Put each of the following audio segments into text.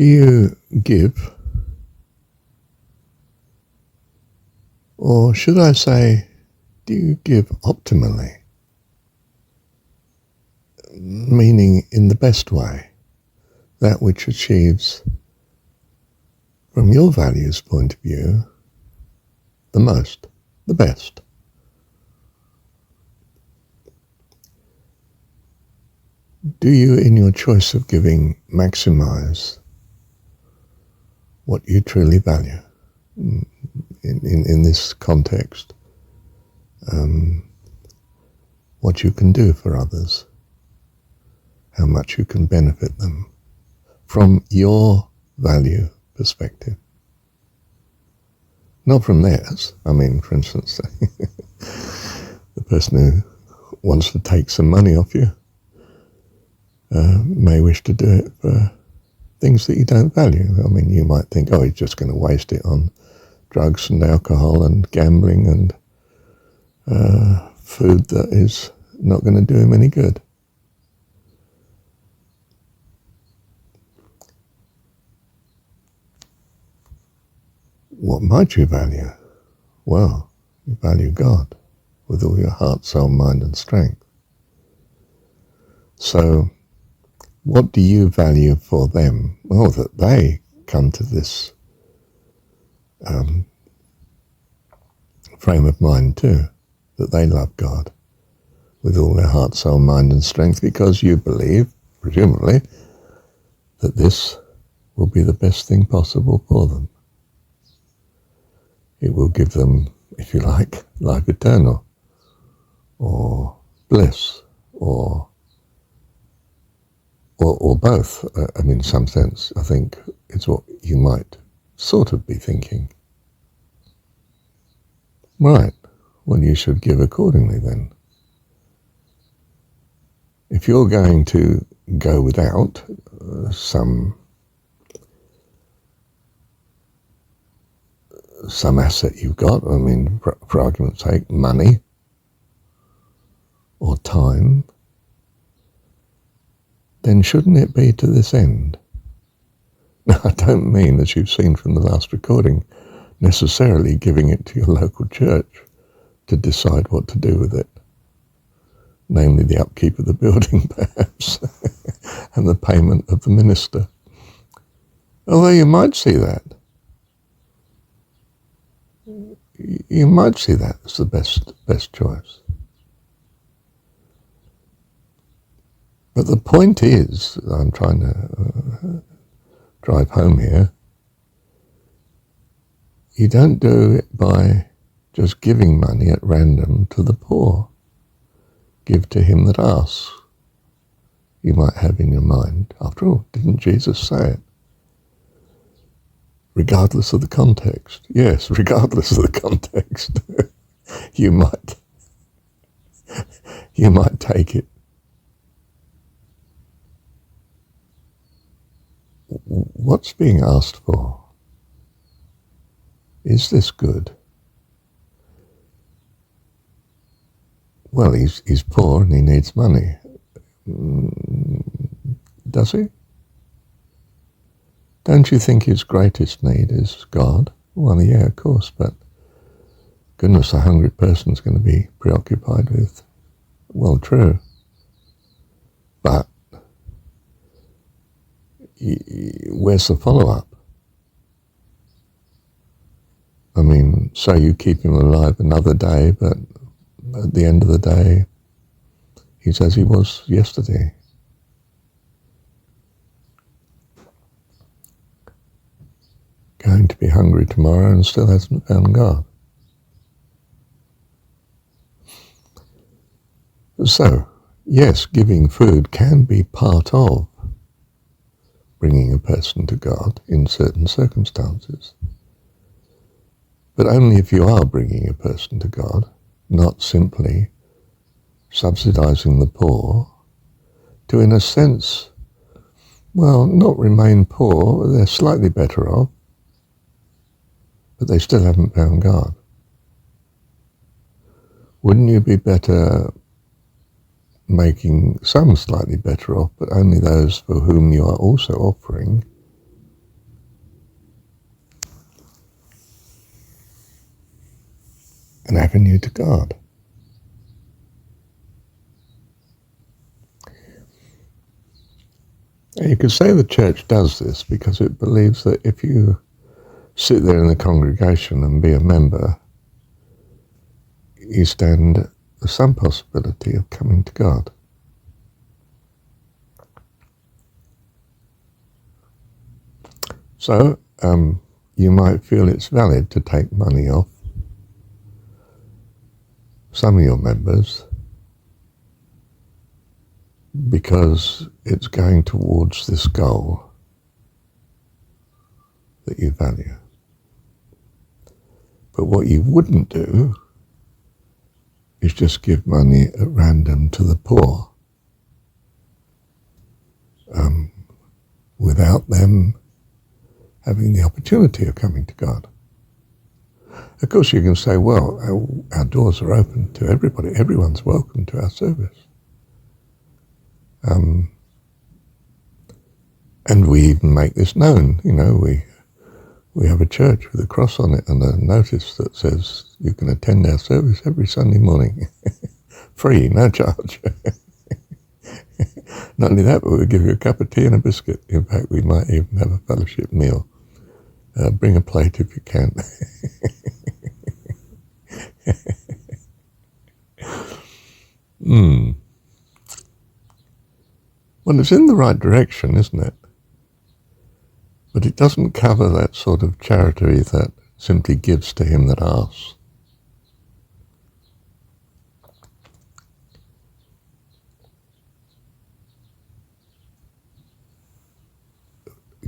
Do you give, or should I say, do you give optimally? Meaning in the best way, that which achieves, from your values point of view, the most, the best. Do you, in your choice of giving, maximize what you truly value in this context? What you can do for others, how much you can benefit them from your value perspective, not from theirs. I mean, for instance, the person who wants to take some money off you may wish to do it for things that you don't value. I mean, you might think, oh, he's just going to waste it on drugs and alcohol and gambling and food that is not going to do him any good. What might you value? Well, you value God with all your heart, soul, mind and strength. So, what do you value for them? Well, that they come to this frame of mind too, that they love God with all their heart, soul, mind and strength, because you believe, presumably, that this will be the best thing possible for them. It will give them, if you like, life eternal, or bliss, or both. I mean, in some sense, I think it's what you might sort of be thinking. Right, well, you should give accordingly then. If you're going to go without some asset you've got, I mean, for argument's sake, money or time, then shouldn't it be to this end? Now, I don't mean, as you've seen from the last recording, necessarily giving it to your local church to decide what to do with it, namely the upkeep of the building, perhaps, and the payment of the minister. Although you might see that. You might see that as the best choice. But the point is, I'm trying to drive home here, you don't do it by just giving money at random to the poor. Give to him that asks, you might have in your mind. After all, didn't Jesus say it? Regardless of the context. Yes, regardless of the context. you might take it. What's being asked for? Is this good? Well, he's poor and he needs money. Does he? Don't you think his greatest need is God? Well, yeah, of course, but goodness, a hungry person's going to be preoccupied with, well, true. But where's the follow-up? I mean, so you keep him alive another day, but at the end of the day, he's as he was yesterday. Going to be hungry tomorrow and still hasn't found God. So, yes, giving food can be part of bringing a person to God in certain circumstances. But only if you are bringing a person to God, not simply subsidizing the poor to, in a sense, well, not remain poor, they're slightly better off, but they still haven't found God. Wouldn't you be better making some slightly better off, but only those for whom you are also offering an avenue to God. And you could say the church does this because it believes that if you sit there in the congregation and be a member, you stand some possibility of coming to God. So you might feel it's valid to take money off some of your members because it's going towards this goal that you value. But what you wouldn't do is just give money at random to the poor without them having the opportunity of coming to God. Of course you can say, well, our doors are open to everybody. Everyone's welcome to our service. And we even make this known. You know, we have a church with a cross on it and a notice that says you can attend our service every Sunday morning. Free, no charge. Not only that, but we'll give you a cup of tea and a biscuit. In fact, we might even have a fellowship meal. Bring a plate if you can. Well, it's in the right direction, isn't it? But it doesn't cover that sort of charity that simply gives to him that asks.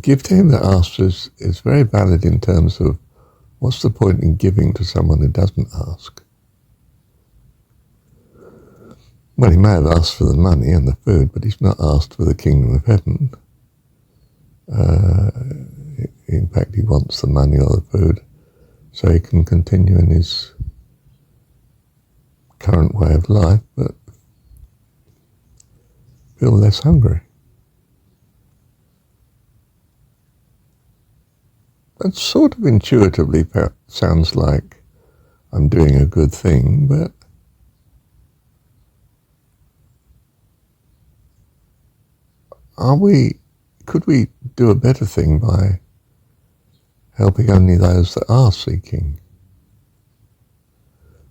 Give to him that asks is very valid in terms of what's the point in giving to someone who doesn't ask? Well, he may have asked for the money and the food, but he's not asked for the kingdom of heaven. In fact, he wants the money or the food so he can continue in his current way of life, but feel less hungry. That sort of intuitively sounds like I'm doing a good thing, but could we do a better thing by helping only those that are seeking?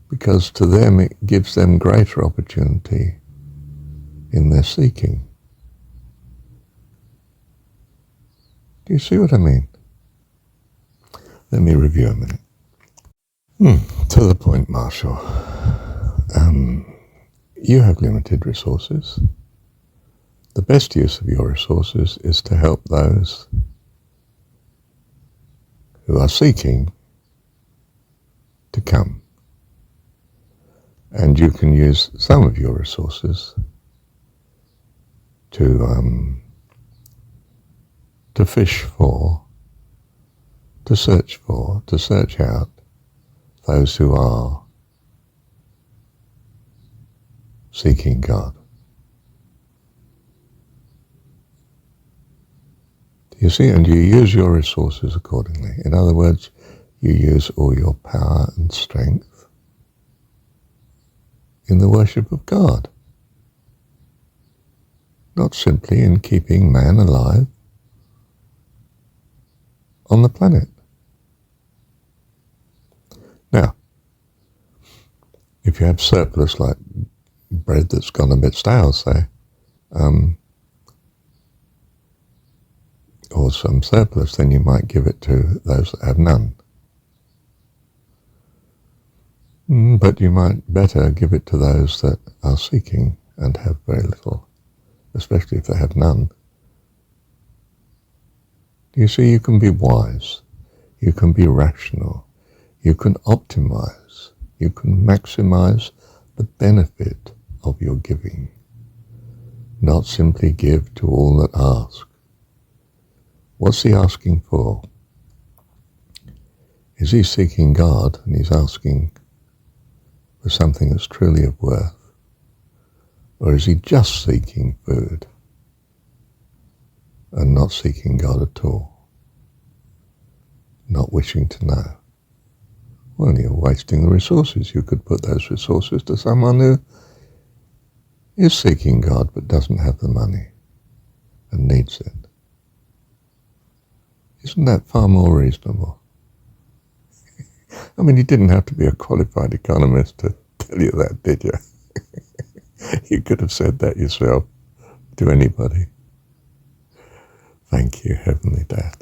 Because to them it gives them greater opportunity in their seeking. Do you see what I mean? Let me review a minute. To the point, Marshall. You have limited resources. The best use of your resources is to help those who are seeking to come. And you can use some of your resources to fish for, to search out those who are seeking God. You see, and you use your resources accordingly. In other words, you use all your power and strength in the worship of God, not simply in keeping man alive on the planet. Now, if you have surplus like bread that's gone a bit stale, say, or some surplus, then you might give it to those that have none. But you might better give it to those that are seeking and have very little, especially if they have none. You see, you can be wise, you can be rational, you can optimize, you can maximize the benefit of your giving, not simply give to all that ask. What's he asking for? Is he seeking God and he's asking for something that's truly of worth? Or is he just seeking food and not seeking God at all? Not wishing to know? Well, you're wasting the resources. You could put those resources to someone who is seeking God but doesn't have the money and needs it. Isn't that far more reasonable? I mean, you didn't have to be a qualified economist to tell you that, did you? You could have said that yourself to anybody. Thank you, Heavenly Dad.